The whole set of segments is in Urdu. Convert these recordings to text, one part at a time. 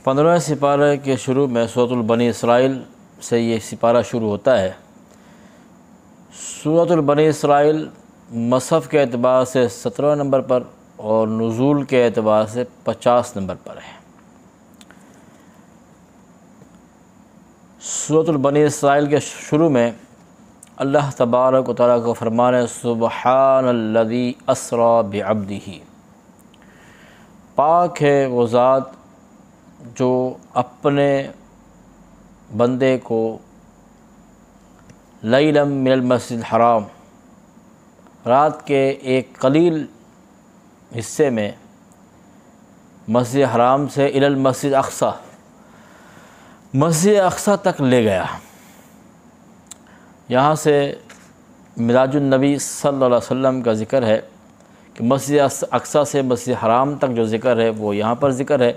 15ویں سپارے کے شروع میں سورۃ البنی اسرائیل سے یہ سپارہ شروع ہوتا ہے۔ سورۃ البنی اسرائیل مصحف کے اعتبار سے 17 نمبر پر اور نزول کے اعتبار سے 50 نمبر پر ہے۔ سورۃ البنی اسرائیل کے شروع میں اللہ تبارک و تعالیٰ کو فرمان ہے سبحان الذی اسریٰ بعبدہ، پاک ہے وہ ذات جو اپنے بندے کو لیلا من المسجد الحرام، رات کے ایک قلیل حصے میں مسجد حرام سے الی المسجد اقصی، مسجد اقصی تک لے گیا۔ یہاں سے معراج النبی صلی اللہ علیہ وسلم کا ذکر ہے کہ مسجد اقصی سے مسجد حرام تک جو ذکر ہے وہ یہاں پر ذکر ہے،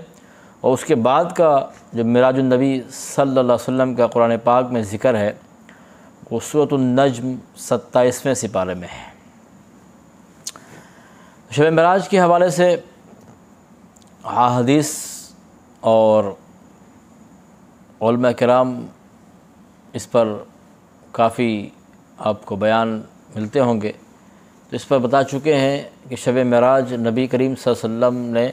اور اس کے بعد کا جو معراج النبی صلی اللہ علیہ وسلم کا قرآن پاک میں ذکر ہے وہ سورۃ النجم 27ویں سپارے میں ہے۔ شب معراج کے حوالے سے احادیث اور علماء کرام اس پر کافی آپ کو بیان ملتے ہوں گے، تو اس پر بتا چکے ہیں کہ شب معراج نبی کریم صلی اللہ علیہ وسلم نے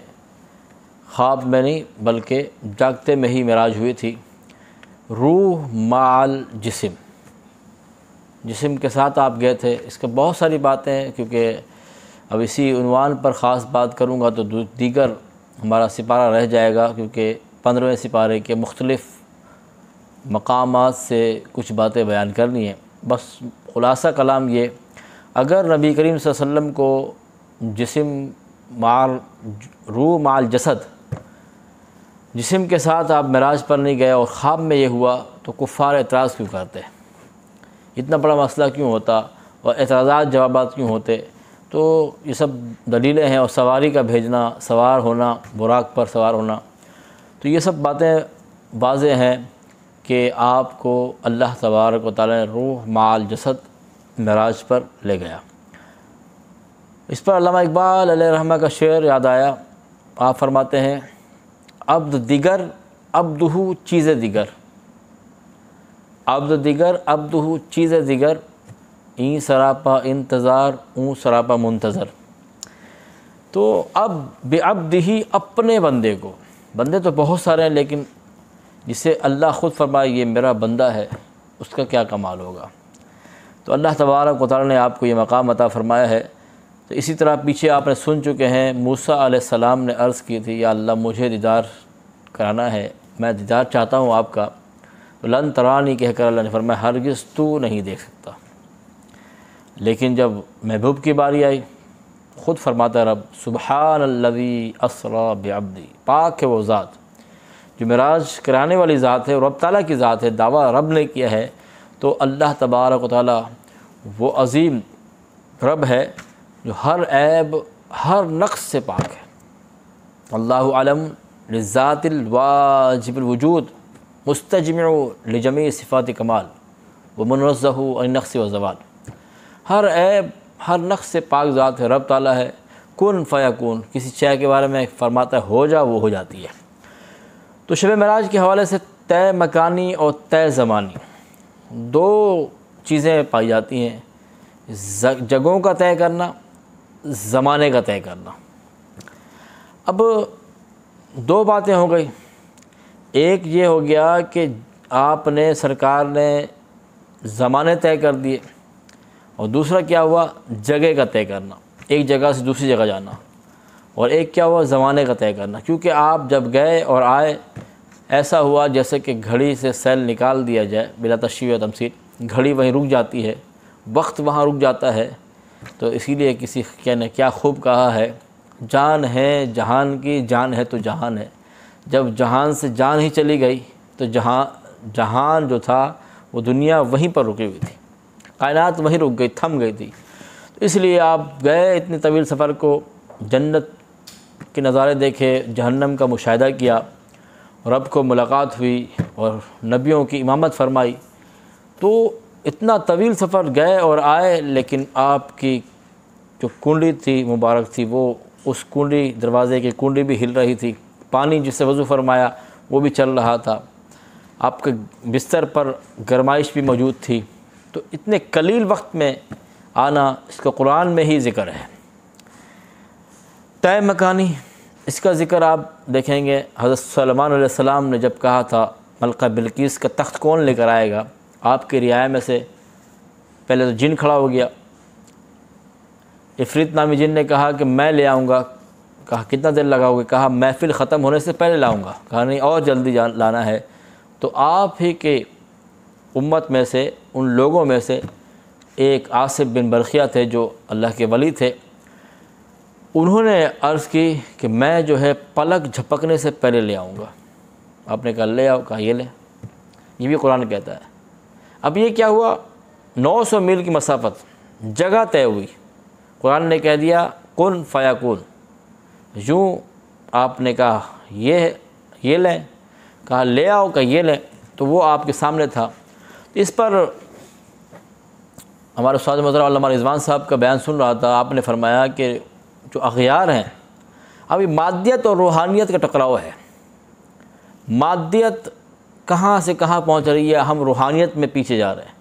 خواب میں نہیں بلکہ جاگتے میں ہی معراج ہوئی تھی۔ روح مع الجسم، جسم کے ساتھ آپ گئے تھے۔ اس کے بہت ساری باتیں ہیں، کیونکہ اب اسی عنوان پر خاص بات کروں گا تو دیگر ہمارا سپارہ رہ جائے گا، کیونکہ 15ویں سپارے کے مختلف مقامات سے کچھ باتیں بیان کرنی ہیں۔ بس خلاصہ کلام یہ، اگر نبی کریم صلی اللہ علیہ وسلم کو جسم مع روح مع الجسد، جسم کے ساتھ آپ معراج پر نہیں گئے اور خواب میں یہ ہوا، تو کفار اعتراض کیوں کرتے؟ اتنا بڑا مسئلہ کیوں ہوتا اور اعتراضات جوابات کیوں ہوتے؟ تو یہ سب دلیلیں ہیں، اور سواری کا بھیجنا، سوار ہونا، براق پر سوار ہونا، تو یہ سب باتیں واضح ہیں کہ آپ کو اللہ تبارک و تعالیٰ نے روح مع الجسد معراج پر لے گیا۔ اس پر علامہ اقبال علیہ رحمہ کا شعر یاد آیا۔ آپ فرماتے ہیں عبد دیگر عبدہ چیز دیگر، عبد دیگر عبدہ چیز دیگر، این سراپا انتظار اون سراپا منتظر۔ تو اب بعبدہ، اپنے بندے کو، بندے تو بہت سارے ہیں لیکن جسے اللہ خود فرمائے یہ میرا بندہ ہے، اس کا کیا کمال ہوگا؟ تو اللہ تبارک و تعالیٰ نے آپ کو یہ مقام عطا فرمایا ہے۔ تو اسی طرح پیچھے آپ نے سن چکے ہیں موسیٰ علیہ السلام نے عرض کی تھی، یا اللہ مجھے دیدار کرانا ہے، میں دیدار چاہتا ہوں آپ کا۔ لن ترانی کہہ کر اللہ نے فرمایا ہرگز تو نہیں دیکھ سکتا۔ لیکن جب محبوب کی باری آئی، خود فرماتا ہے رب سبحان الذی اسریٰ بعبدی، پاک ہے وہ ذات جو معراج کرانے والی ذات ہے، رب تعالیٰ کی ذات ہے، دعویٰ رب نے کیا ہے۔ تو اللہ تبارک و تعالیٰ وہ عظیم رب ہے جو ہر عیب، ہر نقص سے پاک ہے۔ اللہ علم للذات الواجب الوجود مستجمع لجمیع صفات کمال ومنزہ عن نقص و زوال، ہر عیب، ہر نقص سے پاک ذات ہے، رب تعالیٰ ہے۔ کن فیکون، کسی شے کے بارے میں فرماتا ہے ہو جا، وہ ہو جاتی ہے۔ تو شب معراج کے حوالے سے طے مکانی اور طے زمانی دو چیزیں پائی جاتی ہیں، جگہوں کا طے کرنا، زمانے کا طے کرنا۔ اب دو باتیں ہو گئی، ایک یہ ہو گیا کہ آپ نے، سرکار نے زمانے طے کر دیے، اور دوسرا کیا ہوا، جگہ کا طے کرنا، ایک جگہ سے دوسری جگہ جانا، اور ایک کیا ہوا، زمانے کا طے کرنا۔ کیونکہ آپ جب گئے اور آئے، ایسا ہوا جیسے کہ گھڑی سے سیل نکال دیا جائے بلا تشبیہ و تمثیل، گھڑی وہیں رک جاتی ہے، وقت وہاں رک جاتا ہے۔ تو اسی لیے کسی نے کیا خوب کہا ہے، جان ہے جہان کی، جان ہے تو جہان ہے۔ جب جہان سے جان ہی چلی گئی تو جہان جو تھا وہ دنیا وہیں پر رکی ہوئی تھی، کائنات وہیں رک گئی، تھم گئی تھی۔ تو اس لیے آپ گئے اتنے طویل سفر کو، جنت کے نظارے دیکھے، جہنم کا مشاہدہ کیا، رب کو ملاقات ہوئی اور نبیوں کی امامت فرمائی۔ تو اتنا طویل سفر گئے اور آئے، لیکن آپ کی جو کنڈی تھی مبارک تھی، وہ اس کنڈی، دروازے کی کنڈی بھی ہل رہی تھی۔ پانی جس سے وضو فرمایا وہ بھی چل رہا تھا، آپ کے بستر پر گرمائش بھی موجود تھی، تو اتنے قلیل وقت میں آنا اس کا قرآن میں ہی ذکر ہے۔ طے مکانی، اس کا ذکر آپ دیکھیں گے حضرت سلیمان علیہ السلام نے جب کہا تھا ملکہ بلقیس کا تخت کون لے کر آئے گا، آپ کی رعایا میں سے پہلے تو جن کھڑا ہو گیا، عفریت نامی جن نے کہا کہ میں لے آؤں گا، کہا کتنا دیر لگاؤ گے، کہا محفل ختم ہونے سے پہلے لاؤں گا، کہا نہیں اور جلدی لانا ہے۔ تو آپ ہی کے امت میں سے ان لوگوں میں سے ایک عاصب بن برقیہ تھے جو اللہ کے ولی تھے، انہوں نے عرض کی کہ میں جو ہے پلک جھپکنے سے پہلے لے آؤں گا۔ آپ نے کہا لے آؤ، کہا یہ لے، یہ بھی قرآن کہتا ہے۔ اب یہ کیا ہوا، 900 میل کی مسافت، جگہ طے ہوئی، قرآن نے کہہ دیا کن فیکون، یوں آپ نے کہا یہ لیں، کہا لے آؤ، کہ یہ لیں، تو وہ آپ کے سامنے تھا۔ اس پر ہمارے استاد محترم علامہ رضوان صاحب کا بیان سن رہا تھا، آپ نے فرمایا کہ جو اغیار ہیں، ابھی مادیت اور روحانیت کا ٹکراؤ ہے، مادیت کہاں سے کہاں پہنچ رہی ہے، ہم روحانیت میں پیچھے جا رہے ہیں۔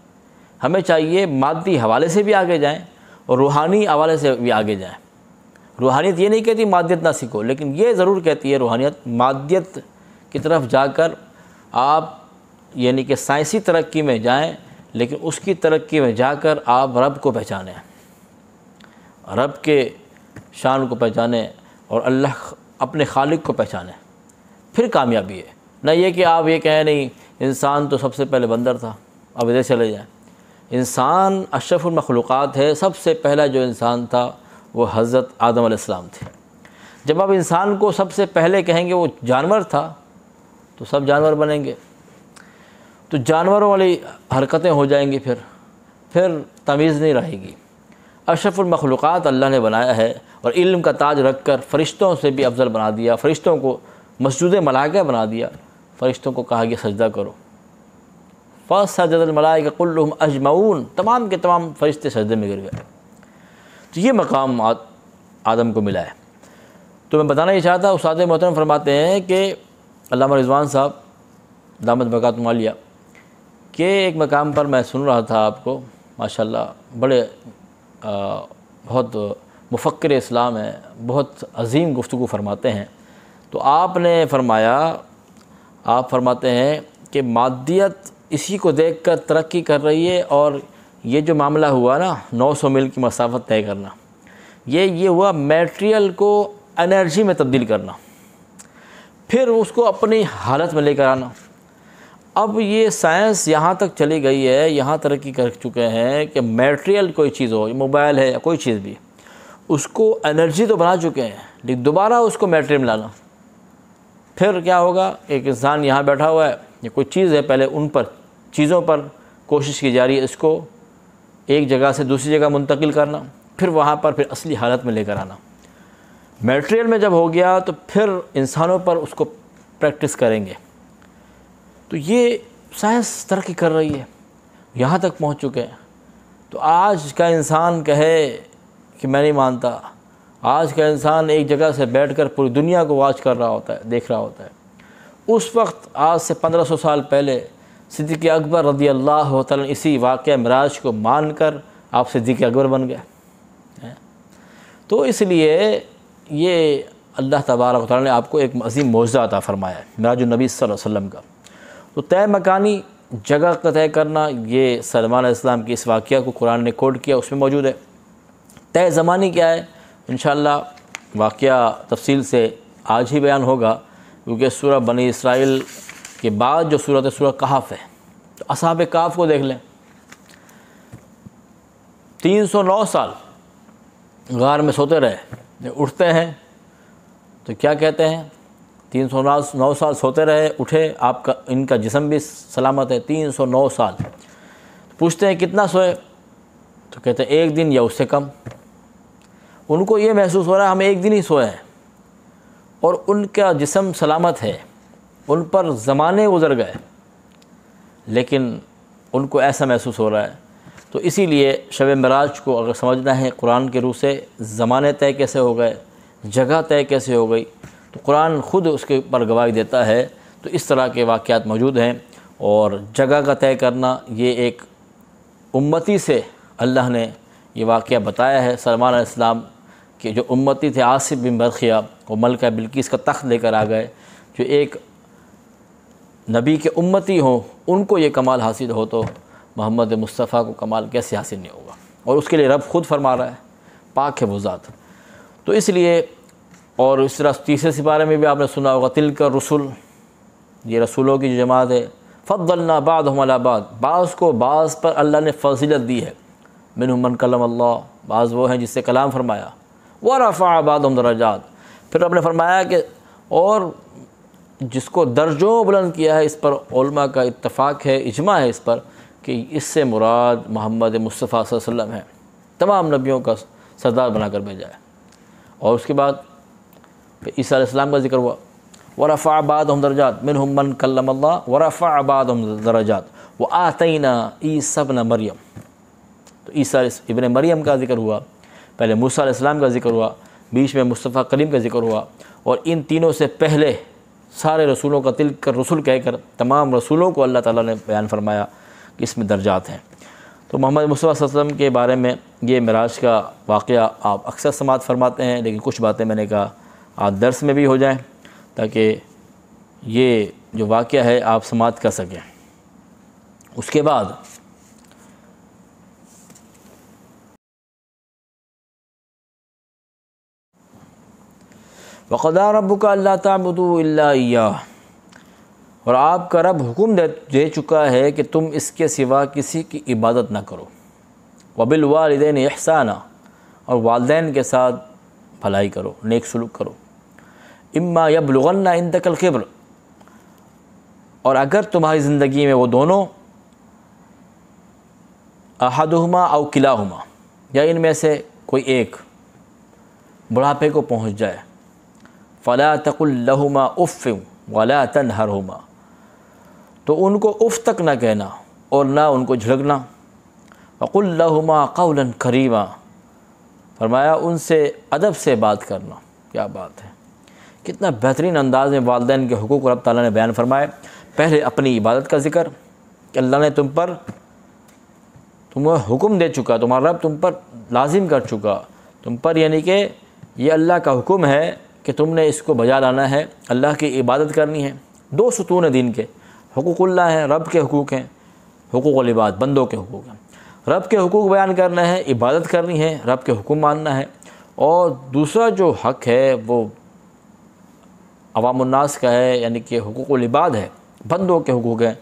ہمیں چاہیے مادی حوالے سے بھی آگے جائیں اور روحانی حوالے سے بھی آگے جائیں۔ روحانیت یہ نہیں کہتی مادیت نہ سیکھو، لیکن یہ ضرور کہتی ہے روحانیت مادیت کی طرف جا کر آپ یعنی کہ سائنسی ترقی میں جائیں، لیکن اس کی ترقی میں جا کر آپ رب کو پہچانیں، رب کے شان کو پہچانیں اور اللہ اپنے خالق کو پہچانیں، پھر کامیابی ہے۔ نہ یہ کہ آپ یہ کہیں نہیں انسان تو سب سے پہلے بندر تھا، اب ادھر چلے جائیں۔ انسان اشرف المخلوقات ہے، سب سے پہلا جو انسان تھا وہ حضرت آدم علیہ السلام تھے۔ جب آپ انسان کو سب سے پہلے کہیں گے وہ جانور تھا تو سب جانور بنیں گے، تو جانوروں والی حرکتیں ہو جائیں گی، پھر تمیز نہیں رہے گی۔ اشرف المخلوقات اللہ نے بنایا ہے اور علم کا تاج رکھ کر فرشتوں سے بھی افضل بنا دیا، فرشتوں کو مسجود ملائکہ بنا دیا، فرشتوں کو کہا کہ سجدہ کرو، فسجد الملائکہ کلہم اجمعون، تمام کے تمام فرشتے سجدے میں گر گئے۔ تو یہ مقام آدم کو ملا ہے۔ تو میں بتانا یہ چاہتا، استاد محترم فرماتے ہیں کہ علامہ رضوان صاحب دامت برکاتہم عالیہ کہ ایک مقام پر میں سن رہا تھا آپ کو، ماشاءاللہ بڑے بہت مفکر اسلام ہیں، بہت عظیم گفتگو فرماتے ہیں۔ تو آپ نے فرمایا، آپ فرماتے ہیں کہ مادیت اسی کو دیکھ کر ترقی کر رہی ہے، اور یہ جو معاملہ ہوا نا 900 میل کی مسافت طے کرنا، یہ ہوا میٹریل کو انرجی میں تبدیل کرنا، پھر اس کو اپنی حالت میں لے کر آنا۔ اب یہ سائنس یہاں تک چلی گئی ہے، یہاں ترقی کر چکے ہیں کہ میٹریل کوئی چیز ہو، موبائل ہے یا کوئی چیز بھی، اس کو انرجی تو بنا چکے ہیں، لیکن دوبارہ اس کو میٹریل میں لانا، پھر کیا ہوگا، ایک انسان یہاں بیٹھا ہوا ہے یا کوئی چیز ہے، پہلے ان پر چیزوں پر کوشش کی جا رہی ہے اس کو ایک جگہ سے دوسری جگہ منتقل کرنا، پھر وہاں پر پھر اصلی حالت میں لے کر آنا۔ میٹریل میں جب ہو گیا تو پھر انسانوں پر اس کو پریکٹس کریں گے۔ تو یہ سائنس ترقی کر رہی ہے، یہاں تک پہنچ چکے ہیں۔ تو آج کا انسان کہے کہ میں نہیں مانتا، آج کا انسان ایک جگہ سے بیٹھ کر پوری دنیا کو واچ کر رہا ہوتا ہے، دیکھ رہا ہوتا ہے۔ اس وقت آج سے 1500 سال پہلے صدیق اکبر رضی اللہ تعالیٰ اسی واقعہ معراج کو مان کر آپ صدیق اکبر بن گئے۔ تو اس لیے یہ اللہ تبارک و تعالیٰ نے آپ کو ایک عظیم معجزہ عطا فرمایا ہے، معراج النبی صلی اللہ علیہ وسلم کا۔ تو طے مکانی جگہ کا طے کرنا، یہ سلیمان علیہ السلام کی اس واقعہ کو قرآن نے کوٹ کیا، اس میں موجود ہے۔ طے زمانی کیا ہے، انشاءاللہ واقعہ تفصیل سے آج ہی بیان ہوگا، کیونکہ سورہ بنی اسرائیل کے بعد جو سورہ کہف ہے، تو اصحاب کہف کو دیکھ لیں، 309 سال غار میں سوتے رہے، جب اٹھتے ہیں تو کیا کہتے ہیں، 309 سال سوتے رہے، اٹھے، آپ کا ان کا جسم بھی سلامت ہے، 309 سال۔ پوچھتے ہیں کتنا سوئے، تو کہتے ہیں ایک دن یا اس سے کم۔ ان کو یہ محسوس ہو رہا ہے ہم ایک دن ہی سوئے ہیں، اور ان کا جسم سلامت ہے، ان پر زمانے گزر گئے، لیکن ان کو ایسا محسوس ہو رہا ہے۔ تو اسی لیے شب معراج کو اگر سمجھنا ہے قرآن کے روح سے، زمانے طے کیسے ہو گئے، جگہ طے کیسے ہو گئی، تو قرآن خود اس کے اوپر گواہی دیتا ہے۔ تو اس طرح کے واقعات موجود ہیں، اور جگہ کا طے کرنا یہ ایک امتی سے اللہ نے یہ واقعہ بتایا ہے۔ سلمان علیہ السلام کے جو امتی تھے آصف بن برخیہ، وہ ملکہ بلقیس کا تخت لے کر آ گئے، جو ایک نبی کے امتی ہوں ان کو یہ کمال حاصل ہو تو محمد مصطفیٰ کو کمال کیسے حاصل نہیں ہوگا؟ اور اس کے لیے رب خود فرما رہا ہے، پاک ہے وہ ذات۔ تو اس لیے، اور اس طرح تیسرے سپارے میں بھی آپ نے سنا ہوگا تلک الرسل، یہ رسولوں کی جو جماعت ہے، فضلنا بعضهم علی بعض، بعض کو بعض پر اللہ نے فضیلت دی ہے، منہم من کلم اللہ، بعض وہ ہیں جس سے کلام فرمایا، ورفع بعضهم درجات، پھر رب نے فرمایا کہ اور جس کو درجوں بلند کیا ہے، اس پر علماء کا اتفاق ہے، اجماع ہے اس پر کہ اس سے مراد محمد مصطفیٰ صلی اللہ علیہ وسلم ہے، تمام نبیوں کا سردار بنا کر بھیجا ہے۔ اور اس کے بعد پھر عیسیٰ علیہ السلام کا ذکر ہوا، ورفع بعضهم درجات منہم من کلم اللہ ورفع بعضهم درجات وآتینا عیسی ابن مریم، تو عیسیٰ ابن مریم کا ذکر ہوا، پہلے موسیٰ علیہ السلام کا ذکر ہوا، بیچ میں مصطفیٰ کریم کا ذکر ہوا، اور ان تینوں سے پہلے سارے رسولوں کا تلک الرسل کہہ کر تمام رسولوں کو اللہ تعالیٰ نے بیان فرمایا کہ اس میں درجات ہیں۔ تو محمد مصطفیٰ صلی اللہ علیہ وسلم کے بارے میں یہ معراج کا واقعہ آپ اکثر سماعت فرماتے ہیں، لیکن کچھ باتیں میں نے کہا آج درس میں بھی ہو جائیں تاکہ یہ جو واقعہ ہے آپ سماعت کر سکیں۔ اس کے بعد وَقَضَىٰ رَبُّكَ أَلَّا تَعْبُدُوا إِلَّا إِيَّاهُ، اور آپ کا رب حکم دے چکا ہے کہ تم اس کے سوا کسی کی عبادت نہ کرو، وَبِالْوَالِدَيْنِ إِحْسَانًا، اور والدین کے ساتھ بھلائی کرو، نیک سلوک کرو، اِمَّا يَبْلُغَنَّ عِندَكَ الْكِبْرَ، اور اگر تمہاری زندگی میں وہ دونوں احدہما او کلاہما، یا ان میں سے کوئی ایک بڑھاپے کو پہنچ جائے، فَلَا تَقُلْ لَهُمَا أُفٍّ وَلَا تَنْهَرْهُمَا، تو ان کو اف تک نہ کہنا اور نہ ان کو جھڑکنا، وَقُلْ لَهُمَا قَوْلًا كَرِيمًا، فرمایا ان سے ادب سے بات کرنا۔ کیا بات ہے، کتنا بہترین انداز میں والدین کے حقوق رب تعالیٰ نے بیان فرمائے۔ پہلے اپنی عبادت کا ذکر کہ اللہ نے تمہیں حکم دے چکا، تمہارا رب تم پر لازم کر چکا، تم پر یعنی کہ یہ اللہ کا حکم ہے کہ تم نے اس کو بجا لانا ہے، اللہ کی عبادت کرنی ہے۔ دو ستون دین کے حقوق اللہ ہیں، رب کے حقوق ہیں، حقوق العباد بندوں کے حقوق ہیں۔ رب کے حقوق بیان کرنا ہے، عبادت کرنی ہے، رب کے حکم ماننا ہے، اور دوسرا جو حق ہے وہ عوام الناس کا ہے، یعنی کہ حقوق العباد ہے، بندوں کے حقوق ہیں۔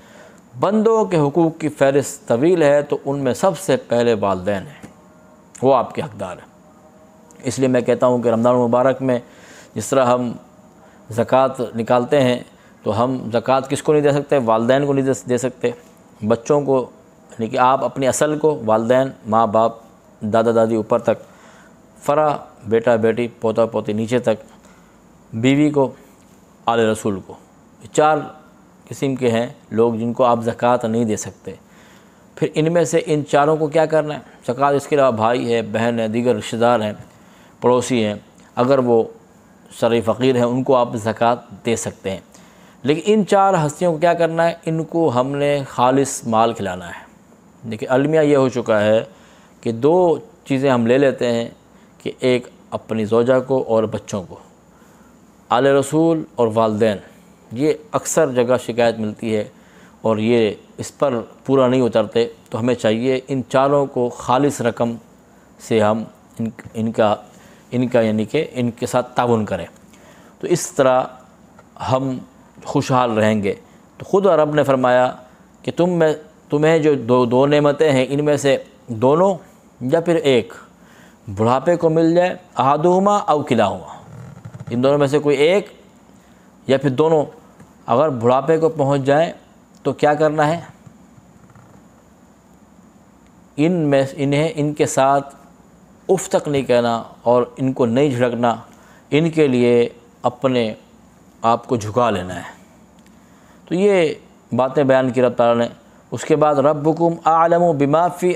بندوں کے حقوق کی فہرست طویل ہے، تو ان میں سب سے پہلے والدین ہیں، وہ آپ کے حقدار ہیں۔ اس لیے میں کہتا ہوں کہ رمضان المبارک میں جس طرح ہم زکوٰۃ نکالتے ہیں تو ہم زکوٰۃ کس کو نہیں دے سکتے؟ والدین کو نہیں دے سکتے، بچوں کو، یعنی کہ آپ اپنی اصل کو، والدین، ماں باپ، دادا دادی اوپر تک، فرع بیٹا بیٹی پوتا پوتی نیچے تک، بیوی کو، آل رسول کو، یہ چار قسم کے ہیں لوگ جن کو آپ زکوٰۃ نہیں دے سکتے۔ پھر ان میں سے ان چاروں کو کیا کرنا ہے؟ زکوٰۃ، اس کے علاوہ بھائی ہے، بہن ہے، دیگر رشتہ دار ہیں، پڑوسی ہیں، اگر وہ شرعی فقیر ہیں ان کو آپ زکوٰۃ دے سکتے ہیں۔ لیکن ان چار ہستیوں کو کیا کرنا ہے؟ ان کو ہم نے خالص مال کھلانا ہے۔ دیکھیں المیہ یہ ہو چکا ہے کہ دو چیزیں ہم لے لیتے ہیں، کہ ایک اپنی زوجہ کو اور بچوں کو، آل رسول اور والدین، یہ اکثر جگہ شکایت ملتی ہے اور یہ اس پر پورا نہیں اترتے، تو ہمیں چاہیے ان چاروں کو خالص رقم سے ہم ان کا یعنی کہ ان کے ساتھ تعاون کریں، تو اس طرح ہم خوشحال رہیں گے۔ تو خود رب نے فرمایا کہ تمہیں جو دو نعمتیں ہیں ان میں سے دونوں یا پھر ایک بڑھاپے کو مل جائے، احدہما او کلاہما، ان دونوں میں سے کوئی ایک یا پھر دونوں اگر بڑھاپے کو پہنچ جائیں تو کیا کرنا ہے؟ انہیں ان کے ساتھ اف تک نہیں کہنا اور ان کو نہیں جھڑکنا، ان کے لیے اپنے آپ کو جھکا لینا ہے۔ تو یہ باتیں بیان کی رب تعالیٰ نے۔ اس کے بعد ربکم اعلم بما فی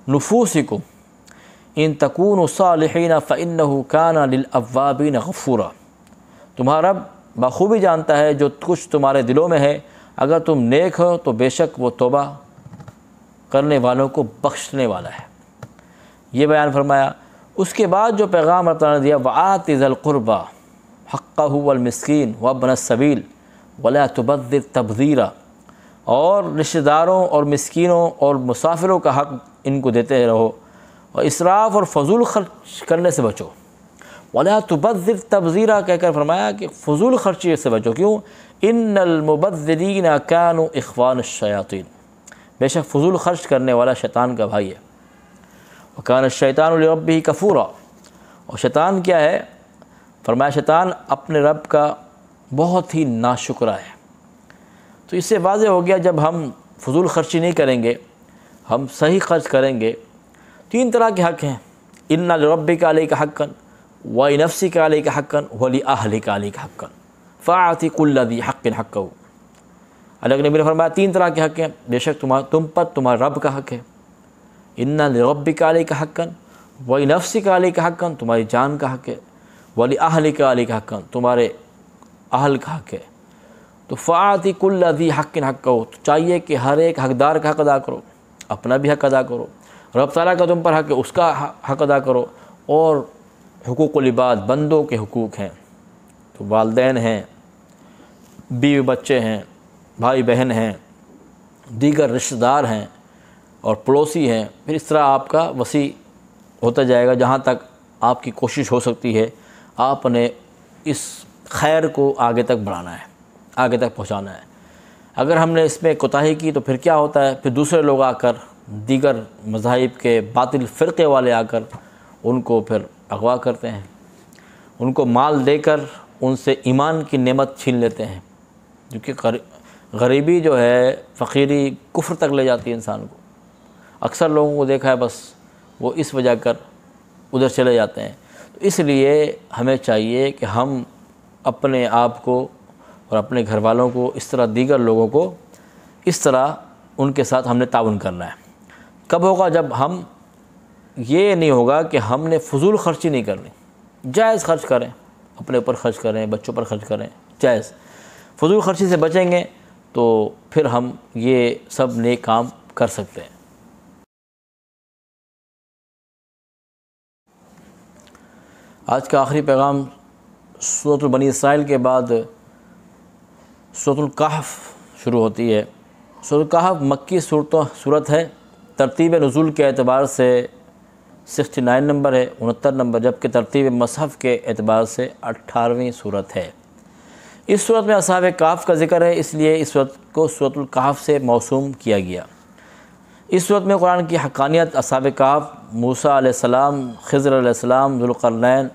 نفوسکم ان تکونوا صالحین فانہ کان للاوابین غفورا، تمہارا رب بخوبی جانتا ہے جو کچھ تمہارے دلوں میں ہے، اگر تم نیک ہو تو بے شک وہ توبہ کرنے والوں کو بخشنے والا ہے۔ یہ بیان فرمایا۔ اس کے بعد جو پیغام اللہ تعالیٰ نے دیا، وَآتِ ذَا الْقُرْبَى حَقَّهُ وَالْمِسْكِينَ وَابْنَ السَّبِيلِ وَلَا تُبَذِّرْ تَبْذِيرًا، اور رشتہ داروں اور مسکینوں اور مسافروں کا حق ان کو دیتے رہو، اور اسراف اور فضول خرچ کرنے سے بچو۔ وَلَا تُبَذِّرْ تَبْذِيرًا کہہ کر فرمایا کہ فضول خرچی سے بچو۔ کیوں؟ إِنَّ الْمُبَذِّرِينَ كَانُوا إِخْوَانَ الشَّيَاطِينَ، بے شک فضول خرچ کرنے والا شیطان کا بھائی ہے۔ وَكَانَ الشَّيْطَانُ لِرَبِّهِ كَفُورًا، اور شیطان کیا ہے؟ فرمایا شیطان اپنے رب کا بہت ہی ناشکرا ہے۔ تو اس سے واضح ہو گیا جب ہم فضول خرچی نہیں کریں گے، ہم صحیح خرچ کریں گے۔ تین طرح کے حق ہیں، إِنَّ لِرَبِّكَ عَلَيْكَ حَقًّا وَلِنَفْسِكَ عَلَيْكَ حَقًّا وَلِأَهْلِكَ عَلَيْكَ حَقًّا فَأَعْطِ كُلَّ ذِي حَقٍّ حَقَّهُ۔ اللہ کے نبی نے فرمایا تین طرح کے حق ہیں، بے شک تم پر تمہارے رب کا حق ہے، إِنَّ لِرَبِّكَ عَلَيْكَ حَقًّا وَلِنَفْسِكَ عَلَيْكَ حَقًّا، تمہاری جان کا حق ہے، وَلِأَهْلِكَ عَلَيْكَ حَقًّا، تمہارے اہل کا حق ہے۔ تو فَأَعْطِ كُلَّ ذِي حَقٍّ حَقَّهُ، تو چاہیے کہ ہر ایک حقدار کا حق ادا کرو، اپنا بھی حق ادا کرو، رب تعالیٰ کا تم پر حق ہے اس کا حق ادا کرو، اور حقوق العباد بندوں کے حقوق ہیں، تو والدین ہیں، بیوی بچے ہیں، بھائی بہن ہیں، دیگر رشتہ دار ہیں اور پڑوسی ہیں۔ پھر اس طرح آپ کا وسیع ہوتا جائے گا، جہاں تک آپ کی کوشش ہو سکتی ہے آپ نے اس خیر کو آگے تک بڑھانا ہے، آگے تک پہنچانا ہے۔ اگر ہم نے اس میں کوتاہی کی تو پھر کیا ہوتا ہے؟ پھر دوسرے لوگ آ کر، دیگر مذاہب کے باطل فرقے والے آ کر ان کو پھر اغوا کرتے ہیں، ان کو مال دے کر ان سے ایمان کی نعمت چھین لیتے ہیں، کیونکہ غریبی جو ہے، فقیری کفر تک لے جاتی ہے انسان کو۔ اکثر لوگوں کو دیکھا ہے بس وہ اس وجہ کر ادھر چلے جاتے ہیں۔ تو اس لیے ہمیں چاہیے کہ ہم اپنے آپ کو اور اپنے گھر والوں کو اس طرح، دیگر لوگوں کو اس طرح ان کے ساتھ ہم نے تعاون کرنا ہے۔ کب ہوگا؟ جب ہم یہ نہیں ہوگا کہ ہم نے فضول خرچی نہیں کرنی، جائز خرچ کریں، اپنے اوپر خرچ کریں، بچوں پر خرچ کریں، جائز۔ فضول خرچی سے بچیں گے تو پھر ہم یہ سب نیک کام کر سکتے ہیں۔ آج کا آخری پیغام سورۃ بنی اسرائیل کے بعد سورۃ الکہف شروع ہوتی ہے۔ سورۃ الکہف مکی صورت ہے، ترتیب نزول کے اعتبار سے 69 نمبر ہے، 69 نمبر، جبکہ ترتیب مصحف کے اعتبار سے 18ویں صورت ہے۔ اس صورت میں اصحاب کہف کا ذکر ہے، اس لیے اس صورت کو سورۃ الکہف سے موسوم کیا گیا۔ اس صورت میں قرآن کی حقانیت، اصحاب کہف، موسیٰ علیہ السلام، خضر علیہ السلام، ذوالقرنین،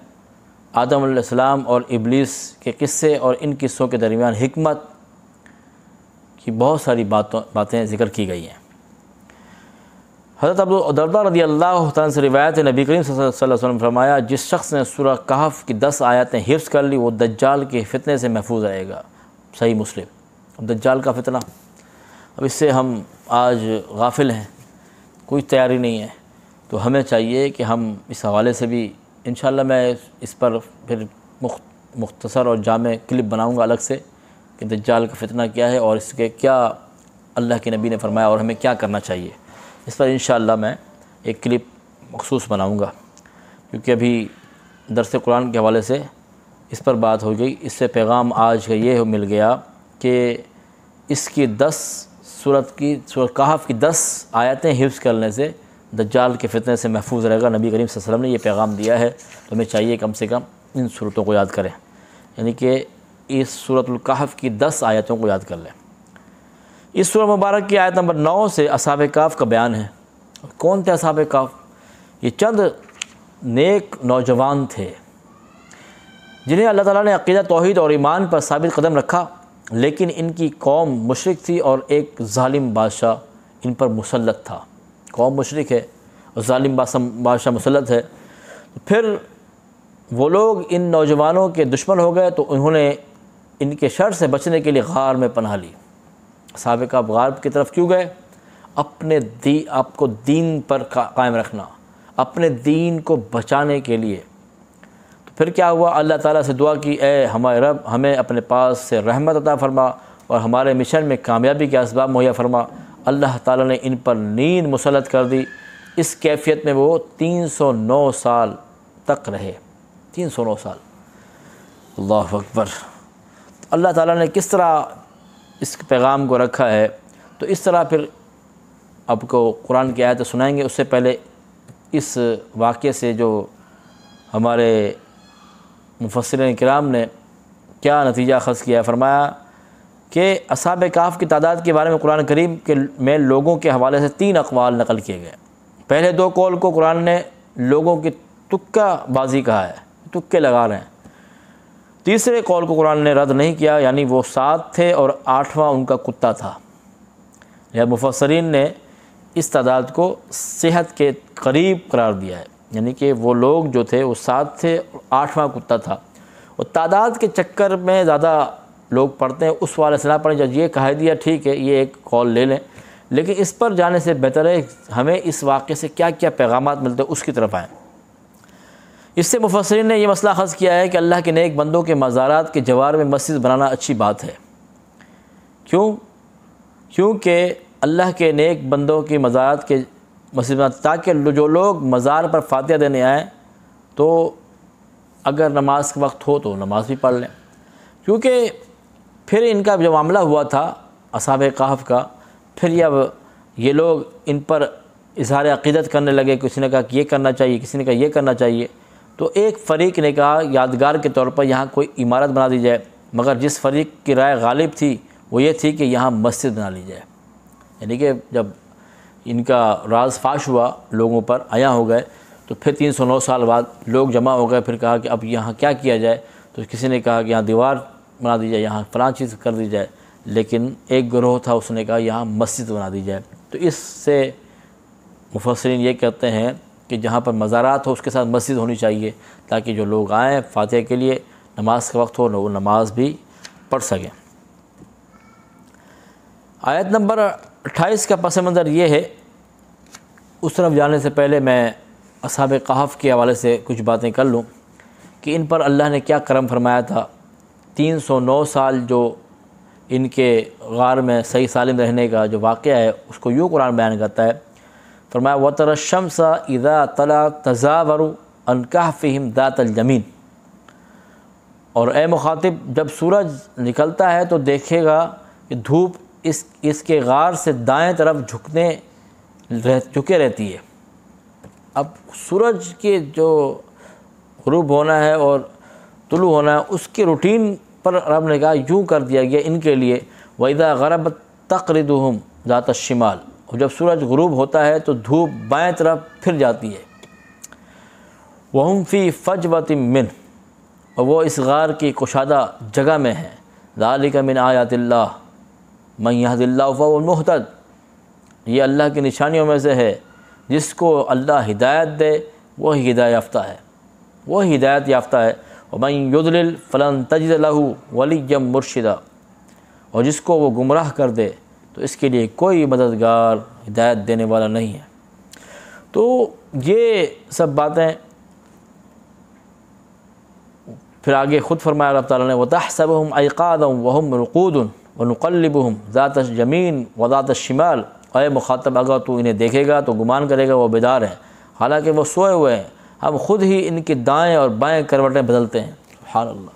آدم علیہ السلام اور ابلیس کے قصے اور ان قصوں کے درمیان حکمت کی بہت ساری باتیں ذکر کی گئی ہیں۔ حضرت ابو درداء رضی اللہ تعالیٰ سے روایت ہے، نبی کریم صلی اللہ علیہ وسلم فرمایا، جس شخص نے سورہ کہف کی 10 آیاتیں حفظ کر لی وہ دجال کے فتنے سے محفوظ رہے گا۔ صحیح مسلم۔ اب دجال کا فتنہ، اب اس سے ہم آج غافل ہیں، کوئی تیاری نہیں ہے، تو ہمیں چاہیے کہ ہم اس حوالے سے بھی انشاءاللہ میں اس پر پھر مختصر اور جامع کلپ بناؤں گا الگ سے کہ دجال کا فتنہ کیا ہے اور اس کے کیا اللہ کے نبی نے فرمایا اور ہمیں کیا کرنا چاہیے۔ اس پر انشاءاللہ میں ایک کلپ مخصوص بناؤں گا، کیونکہ ابھی درس قرآن کے حوالے سے اس پر بات ہو گئی۔ اس سے پیغام آج کا یہ مل گیا کہ اس کی سورہ کہف کی 10 آیتیں حفظ کرنے سے دجال کے فتنے سے محفوظ رہے گا۔ نبی کریم صلی اللہ علیہ وسلم نے یہ پیغام دیا ہے، تو ہمیں چاہیے کم سے کم ان صورتوں کو یاد کریں، یعنی کہ اس سورۃ الکہف کی 10 آیتوں کو یاد کر لیں۔ اس سورہ مبارک کی آیت نمبر 9 سے اصحاب کہف کا بیان ہے۔ کون تھے اصحاب کہف؟ یہ چند نیک نوجوان تھے جنہیں اللہ تعالیٰ نے عقیدہ توحید اور ایمان پر ثابت قدم رکھا، لیکن ان کی قوم مشرک تھی اور ایک ظالم بادشاہ ان پر مسلط تھا۔ قوم مشرک ہے اور ظالم بادشاہ مسلط ہے، پھر وہ لوگ ان نوجوانوں کے دشمن ہو گئے، تو انہوں نے ان کے شر سے بچنے کے لیے غار میں پناہ لی۔ اصحاب کہف غار کی طرف کیوں گئے؟ آپ کو دین پر قائم رکھنا، اپنے دین کو بچانے کے لیے۔ تو پھر کیا ہوا؟ اللہ تعالیٰ سے دعا کی، اے ہمارے رب ہمیں اپنے پاس سے رحمت عطا فرما اور ہمارے مشن میں کامیابی کے اسباب مہیا فرما۔ اللہ تعالیٰ نے ان پر نیند مسلط کر دی۔ اس کیفیت میں وہ 309 سال تک رہے، 309 سال۔ اللہ اکبر۔ اللہ تعالیٰ نے کس طرح اس پیغام کو رکھا ہے، تو اس طرح پھر آپ کو قرآن کی آیت سنائیں گے۔ اس سے پہلے اس واقعے سے جو ہمارے مفسرین کرام نے کیا نتیجہ اخذ کیا ہے، فرمایا کہ اصحاب کہف کی تعداد کے بارے میں قرآن کریم میں لوگوں کے حوالے سے 3 اقوال نقل کیے گئے۔ پہلے 2 قول کو قرآن نے لوگوں کی تکہ بازی کہا ہے، تکے لگا رہے ہیں۔ تیسرے قول کو قرآن نے رد نہیں کیا، یعنی وہ 7 تھے اور 8واں ان کا کتا تھا۔ یہ مفسرین نے اس تعداد کو صحت کے قریب قرار دیا ہے، یعنی کہ وہ لوگ جو تھے وہ 7 تھے اور 8واں کتا تھا۔ اور تعداد کے چکر میں زیادہ لوگ پڑھتے ہیں، اس والے سے نہ پڑھیں۔ جب یہ کہہ دیا ٹھیک ہے، یہ ایک قول لے لیں، لیکن اس پر جانے سے بہتر ہے ہمیں اس واقعے سے کیا کیا پیغامات ملتے ہیں اس کی طرف آئیں۔ اس سے مفسرین نے یہ مسئلہ اخذ کیا ہے کہ اللہ کے نیک بندوں کے مزارات کے جوار میں مسجد بنانا اچھی بات ہے۔ کیونکہ اللہ کے نیک بندوں کی مزارات کے مسجد بنانا، تاکہ جو لوگ مزار پر فاتحہ دینے آئیں تو اگر نماز کا وقت ہو تو نماز بھی پڑھ لیں۔ کیونکہ پھر ان کا جو معاملہ ہوا تھا اصحاب کہف کا، پھر یہ لوگ ان پر اظہار عقیدت کرنے لگے، کسی نے کہا کہ یہ کرنا چاہیے، کسی نے کہا یہ کرنا چاہیے۔ تو ایک فریق نے کہا یادگار کے طور پر یہاں کوئی عمارت بنا دی جائے، مگر جس فریق کی رائے غالب تھی وہ یہ تھی کہ یہاں مسجد بنا لی جائے۔ یعنی کہ جب ان کا راز فاش ہوا، لوگوں پر عیاں ہو گئے، تو پھر 309 سال بعد لوگ جمع ہو گئے۔ پھر کہا کہ اب یہاں کیا کیا جائے؟ تو کسی نے کہا کہ یہاں دیوار بنا دی جائے، یہاں فلاں چیز کر دی جائے، لیکن ایک گروہ تھا اس نے کہا یہاں مسجد بنا دی جائے۔ تو اس سے مفسرین یہ کہتے ہیں کہ جہاں پر مزارات ہو اس کے ساتھ مسجد ہونی چاہیے، تاکہ جو لوگ آئیں فاتحہ کے لیے، نماز کا وقت ہو وہ نماز بھی پڑھ سکیں۔ آیت نمبر 28 کا پس منظر یہ ہے۔ اس طرف جانے سے پہلے میں اصحاب کہف کے حوالے سے کچھ باتیں کر لوں کہ ان پر اللہ نے کیا کرم فرمایا تھا۔ 309 سال جو ان کے غار میں صحیح سالم رہنے کا جو واقعہ ہے، اس کو یوں قرآن بیان کرتا ہے۔ فرمایا وَتَرَى الشَّمْسَ إِذَا طَلَعَتْ تَزَاوَرُ عَنْ كَهْفِهِمْ ذَاتَ الْيَمِينِ، اور اے مخاطب جب سورج نکلتا ہے تو دیکھے گا کہ دھوپ اس کے غار سے دائیں طرف جھکے رہتی ہے۔ اب سورج کے جو غروب ہونا ہے اور طلوع ہونا ہے، اس کے روٹین پر رب نے کہا یوں کر دیا گیا ان کے لیے۔ وَإِذَا غَرَبَتْ تَقْرِضُهُمْ ذَاتَ الشِّمَالِ، اور جب سورج غروب ہوتا ہے تو دھوپ بائیں طرف پھر جاتی ہے۔ وَهُمْ فِي فَجْوَةٍ مِّنْهُ، اور وہ اس غار کی کشادہ جگہ میں ہیں۔ ذَلِكَ مِنْ آیاتِ اللّٰہ مَن يَهْدِ اللّٰهُ فَهُوَ الْمُهْتَدِ، یہ اللہ کی نشانیوں میں سے ہے، جس کو اللہ ہدایت دے وہی ہدایت یافتہ ہے، وہی ہدایت یافتہ ہے۔ وَمَن يُضْلِلْ فَلَن تَجِدَ لَهُ وَلِيًّا مُرْشِدًا، اور جس کو وہ گمراہ کر دے تو اس کے لیے کوئی مددگار ہدایت دینے والا نہیں ہے۔ تو یہ سب باتیں پھر آگے خود فرمایا اللہ تعالیٰ نے وَتَحْسَبُهُمْ أَيْقَاظًا وَهُمْ رُقُودٌ وَنُقَلِّبُهُمْ ذَاتَ الْيَمِينِ وَذَاتَ الشِّمَالِ، اے مخاطب اگر تو انہیں دیکھے گا تو گمان کرے گا وہ بیدار ہیں، حالانکہ وہ سوئے ہوئے ہیں، ہم خود ہی ان کی دائیں اور بائیں کروٹیں بدلتے ہیں۔ سبحان اللہ۔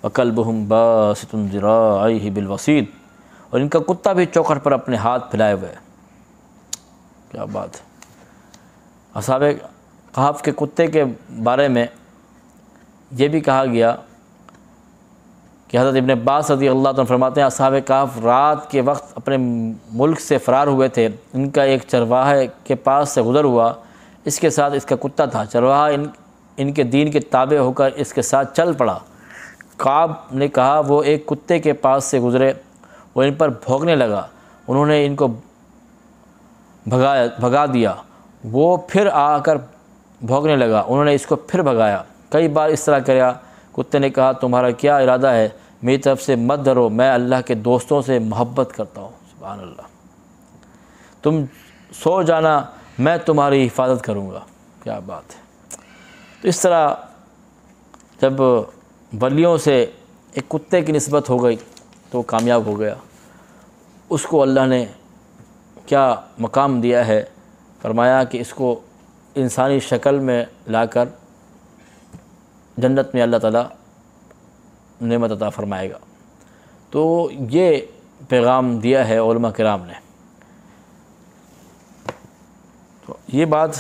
وَكَلْبُهُمْ بَاسِطٌ ذِرَاعَيْهِ بِالْوَصِيدِ، اور ان کا کتا بھی چوکھٹ پر اپنے ہاتھ پھیلائے ہوئے ہے۔ کیا بات ہے۔ اصحاب کہف کے کتے کے بارے میں یہ بھی کہا گیا کہ حضرت ابن عباس رضی اللہ عنہ فرماتے ہیں اصحاب کہف رات کے وقت اپنے ملک سے فرار ہوئے تھے، ان کا ایک چرواہے کے پاس سے گزر ہوا، اس کے ساتھ اس کا کتا تھا، چرواہا ان کے دین کے تابع ہو کر اس کے ساتھ چل پڑا۔ کعب نے کہا وہ ایک کتے کے پاس سے گزرے، وہ ان پر بھونکنے لگا، انہوں نے ان کو بھگا دیا، وہ پھر آ کر بھونکنے لگا، انہوں نے اس کو پھر بھگایا، کئی بار اس طرح کیا۔ کتے نے کہا تمہارا کیا ارادہ ہے؟ میری طرف سے مت ڈرو، میں اللہ کے دوستوں سے محبت کرتا ہوں۔ سبحان اللہ۔ تم سو جانا، میں تمہاری حفاظت کروں گا۔ کیا بات ہے۔ تو اس طرح جب ولیوں سے ایک کتے کی نسبت ہو گئی تو وہ کامیاب ہو گیا۔ اس کو اللہ نے کیا مقام دیا ہے، فرمایا کہ اس کو انسانی شکل میں لا کر جنت میں اللہ تعالیٰ نعمت عطا فرمائے گا۔ تو یہ پیغام دیا ہے علماء کرام نے۔ تو یہ بات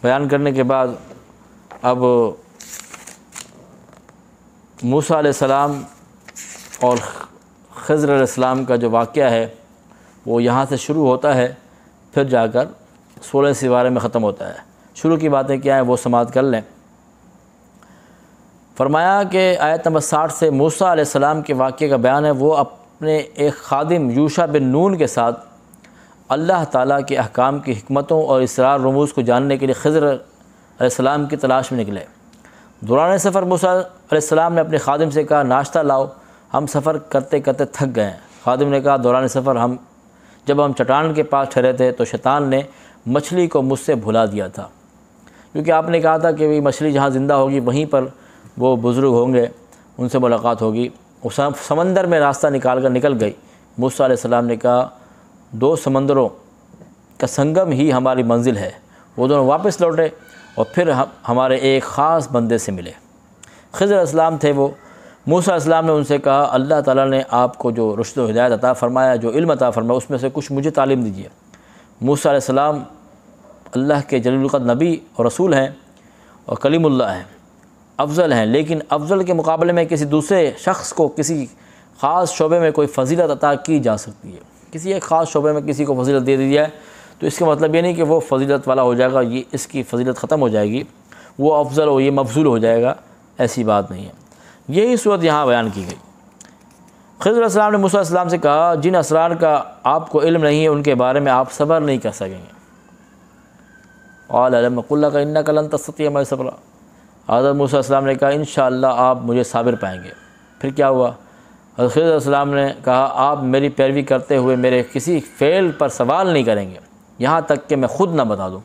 بیان کرنے کے بعد اب موسیٰ علیہ السلام اور خضر علیہ السلام کا جو واقعہ ہے وہ یہاں سے شروع ہوتا ہے، پھر جا کر 16 سپارے میں ختم ہوتا ہے۔ شروع کی باتیں کیا ہیں وہ سماعت کر لیں۔ فرمایا کہ آیت نمبر 60 سے موسیٰ علیہ السلام کے واقعے کا بیان ہے۔ وہ اپنے ایک خادم یوشع بن نون کے ساتھ اللہ تعالیٰ کے احکام کی حکمتوں اور اسرار رموز کو جاننے کے لیے خضر علیہ السلام کی تلاش میں نکلے۔ دوران سفر موسیٰ علیہ السلام نے اپنے خادم سے کہا ناشتہ لاؤ، ہم سفر کرتے کرتے تھک گئے ہیں۔ خادم نے کہا دوران سفر جب ہم چٹان کے پاس ٹھہرے تھے تو شیطان نے مچھلی کو مجھ سے بھلا دیا تھا، کیونکہ آپ نے کہا تھا کہ وہ مچھلی جہاں زندہ ہوگی وہیں پر وہ بزرگ ہوں گے، ان سے ملاقات ہوگی۔ وہ سمندر میں راستہ نکال کر نکل گئی۔ موسیٰ علیہ السلام نے کہا 2 سمندروں کا سنگم ہی ہماری منزل ہے۔ وہ دونوں واپس لوٹے اور پھر ہمارے ایک خاص بندے سے ملے۔ خضر علیہ السلام تھے وہ۔ موسیٰ علیہ السلام نے ان سے کہا اللہ تعالیٰ نے آپ کو جو رشد و ہدایت عطا فرمایا، جو علم عطا فرمایا، اس میں سے کچھ مجھے تعلیم دیجیے۔ موسیٰ علیہ السلام اللہ کے جلیل القدر نبی اور رسول ہیں اور کلیم اللہ ہیں، افضل ہیں، لیکن افضل کے مقابلے میں کسی دوسرے شخص کو کسی خاص شعبے میں کوئی فضیلت عطا کی جا سکتی ہے۔ کسی ایک خاص شعبے میں کسی کو فضیلت دے دی جائے تو اس کا مطلب یہ نہیں کہ وہ فضیلت والا ہو جائے گا، یہ اس کی فضیلت ختم ہو جائے گی، وہ افضل ہو یہ مفضول ہو جائے گا، ایسی بات نہیں ہے۔ یہی صورت یہاں بیان کی گئی۔ خضر علیہ السلام نے موسیٰ علیہ السلام سے کہا جن اسرار کا آپ کو علم نہیں ہے ان کے بارے میں آپ صبر نہیں کر سکیں گے۔ قال الم اقل لک انک لن تستطیع معی صبرا۔ حضرت موسیٰ علیہ السلام نے کہا انشاءاللہ آپ مجھے صابر پائیں گے۔ پھر کیا ہوا؟ حضرت خضر علیہ السلام نے کہا آپ میری پیروی کرتے ہوئے میرے کسی فعل پر سوال نہیں کریں گے یہاں تک کہ میں خود نہ بتا دوں۔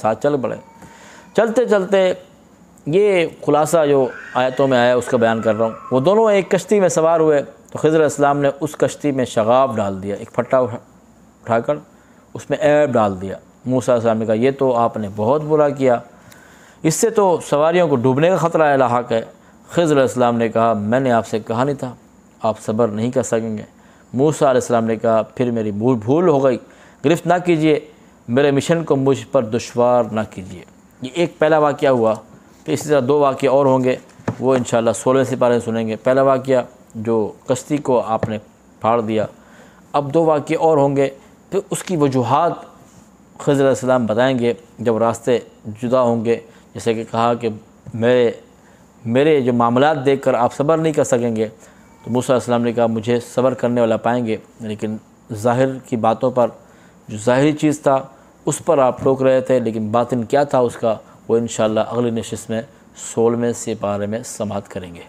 ساتھ چل پڑے۔ چلتے چلتے یہ خلاصہ جو آیتوں میں آیا اس کا بیان کر رہا ہوں۔ وہ دونوں ایک کشتی میں سوار ہوئے تو خضر علیہ السلام نے اس کشتی میں شغاف ڈال دیا، ایک پھٹا اٹھا کر اس میں عیب ڈال دیا۔ موسیٰ علیہ السلام نے کہا یہ تو آپ نے بہت برا کیا، اس سے تو سواریوں کو ڈوبنے کا خطرہ ہے، لاحق ہے۔ خضر علیہ السلام نے کہا میں نے آپ سے کہا نہیں تھا آپ صبر نہیں کر سکیں گے۔ موسیٰ علیہ السلام نے کہا پھر میری بھول ہو گئی، گرفت نہ کیجیے، میرے مشن کو مجھ پر دشوار نہ کیجیے۔ یہ ایک پہلا واقعہ ہوا، پھر اسی طرح 2 واقعے اور ہوں گے، وہ انشاءاللہ 16 سپارے سنیں گے۔ پہلا واقعہ جو کشتی کو آپ نے پھاڑ دیا، اب 2 واقعے اور ہوں گے، پھر اس کی وجوہات خضر علیہ السلام بتائیں گے جب راستے جدا ہوں گے۔ جیسے کہ کہا کہ میرے جو معاملات دیکھ کر آپ صبر نہیں کر سکیں گے، تو موسیٰ علیہ السلام نے کہا مجھے صبر کرنے والا پائیں گے، لیکن ظاہر کی باتوں پر جو ظاہری چیز تھا اس پر آپ ٹوک رہے تھے، لیکن باطن کیا تھا اس کا وہ انشاءاللہ اگلی نشست میں 16 سپارے میں سماعت کریں گے۔